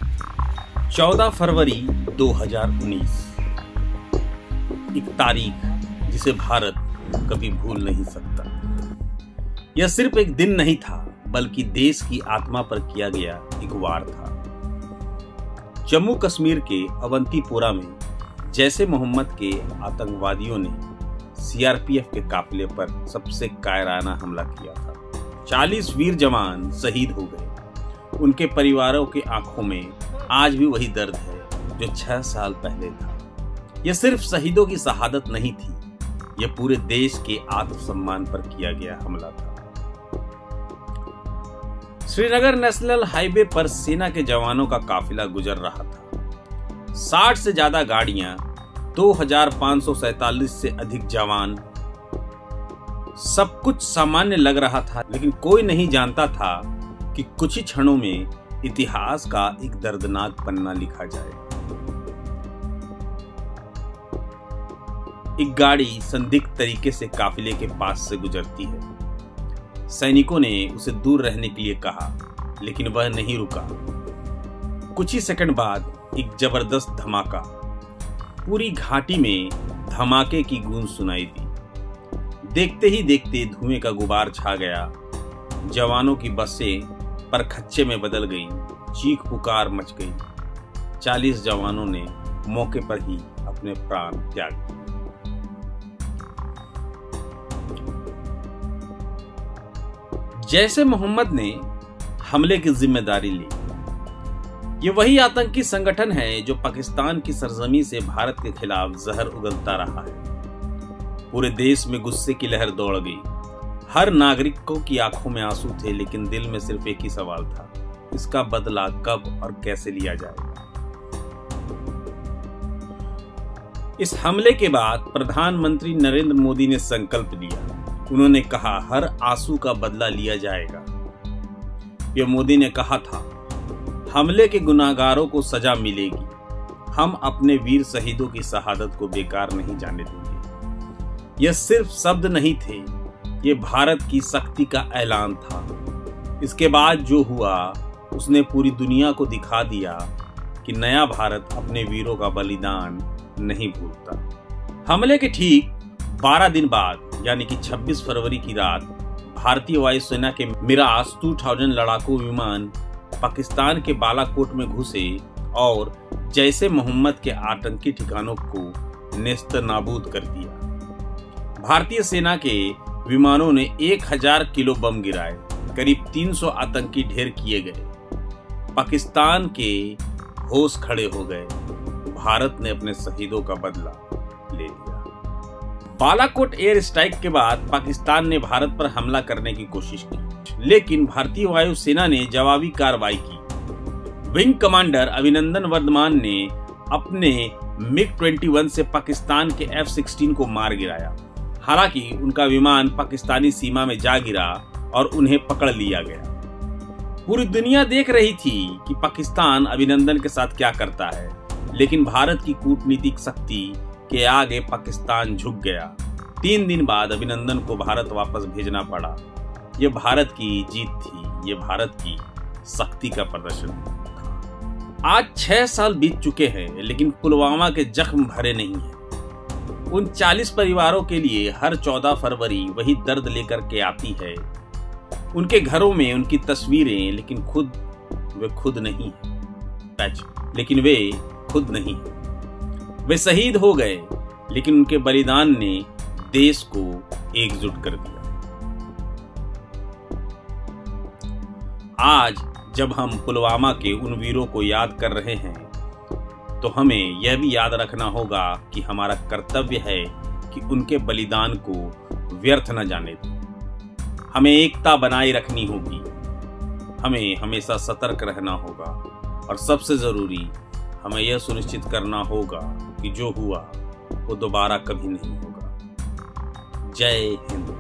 14 फरवरी 2019, एक तारीख जिसे भारत कभी भूल नहीं सकता। यह सिर्फ एक दिन नहीं था, बल्कि देश की आत्मा पर किया गया एक वार था। जम्मू कश्मीर के अवंतीपोरा में जैसे मोहम्मद के आतंकवादियों ने सीआरपीएफ के काफिले पर सबसे कायराना हमला किया था। 40 वीर जवान शहीद हो गए। उनके परिवारों की आंखों में आज भी वही दर्द है जो 6 साल पहले था। यह सिर्फ शहीदों की शहादत नहीं थी, यह पूरे देश के आत्मसम्मान पर किया गया हमला था। श्रीनगर नेशनल हाईवे पर सेना के जवानों का काफिला गुजर रहा था। 60 से ज्यादा गाड़ियां, 2547 से अधिक जवान, सब कुछ सामान्य लग रहा था, लेकिन कोई नहीं जानता था कि कुछ ही क्षणों में इतिहास का एक दर्दनाक पन्ना लिखा जाए। एक गाड़ी संदिग्ध तरीके से काफिले के पास से गुजरती है। सैनिकों ने उसे दूर रहने के लिए कहा, लेकिन वह नहीं रुका। कुछ ही सेकंड बाद एक जबरदस्त धमाका, पूरी घाटी में धमाके की गूंज सुनाई दी। देखते ही देखते धुएं का गुबार छा गया। जवानों की बसें परखच्चे में बदल गईं, चीख पुकार मच गई। 40 जवानों ने मौके पर ही अपने प्राण त्याग दिए। जैसे मोहम्मद ने हमले की जिम्मेदारी ली। ये वही आतंकी संगठन है जो पाकिस्तान की सरजमी से भारत के खिलाफ जहर उगलता रहा है। पूरे देश में गुस्से की लहर दौड़ गई। हर नागरिकों की आंखों में आंसू थे, लेकिन दिल में सिर्फ एक ही सवाल था, इसका बदला कब और कैसे लिया जाएगा। इस हमले के बाद प्रधानमंत्री नरेंद्र मोदी ने संकल्प लिया। उन्होंने कहा, हर आंसू का बदला लिया जाएगा। यह मोदी ने कहा था, हमले के गुनाहगारों को सजा मिलेगी। हम अपने वीर शहीदों की शहादत को बेकार नहीं जाने देंगे। यह सिर्फ शब्द नहीं थे, ये भारत की शक्ति का ऐलान था। इसके बाद जो हुआ उसने पूरी दुनिया को दिखा दिया कि नया भारत अपने वीरों का बलिदान नहीं भूलता। हमले के ठीक 12 दिन बाद, यानी कि 26 फरवरी की रात, भारतीय वायुसेना के मिराज 2000 लड़ाकू विमान पाकिस्तान के बालाकोट में घुसे और जैसे मोहम्मद के आतंकी ठिकानों को नेस्तनाबूद कर दिया। भारतीय सेना के विमानों ने 1000 किलो बम गिराए, करीब 300 आतंकी ढेर किए गए। पाकिस्तान के होश खड़े हो गए। भारत ने अपने शहीदों का बदला ले लिया। बालाकोट एयर स्ट्राइक के बाद पाकिस्तान ने भारत पर हमला करने की कोशिश की, लेकिन भारतीय वायुसेना ने जवाबी कार्रवाई की। विंग कमांडर अभिनंदन वर्धमान ने अपने MiG-21 से पाकिस्तान के F-16 को मार गिराया। हालांकि उनका विमान पाकिस्तानी सीमा में जा गिरा और उन्हें पकड़ लिया गया। पूरी दुनिया देख रही थी कि पाकिस्तान अभिनंदन के साथ क्या करता है, लेकिन भारत की कूटनीतिक शक्ति के आगे पाकिस्तान झुक गया। 3 दिन बाद अभिनंदन को भारत वापस भेजना पड़ा। यह भारत की जीत थी, यह भारत की शक्ति का प्रदर्शन था। आज 6 साल बीत चुके हैं, लेकिन पुलवामा के जख्म भरे नहीं हैं। उन 40 परिवारों के लिए हर 14 फरवरी वही दर्द लेकर के आती है। उनके घरों में उनकी तस्वीरें, लेकिन वे खुद नहीं है। लेकिन वे खुद नहीं है। वे शहीद हो गए, लेकिन उनके बलिदान ने देश को एकजुट कर दिया। आज जब हम पुलवामा के उन वीरों को याद कर रहे हैं, तो हमें यह भी याद रखना होगा कि हमारा कर्तव्य है कि उनके बलिदान को व्यर्थ न जाने दें। हमें एकता बनाए रखनी होगी, हमें हमेशा सतर्क रहना होगा, और सबसे जरूरी हमें यह सुनिश्चित करना होगा कि जो हुआ वो दोबारा कभी नहीं होगा। जय हिंद।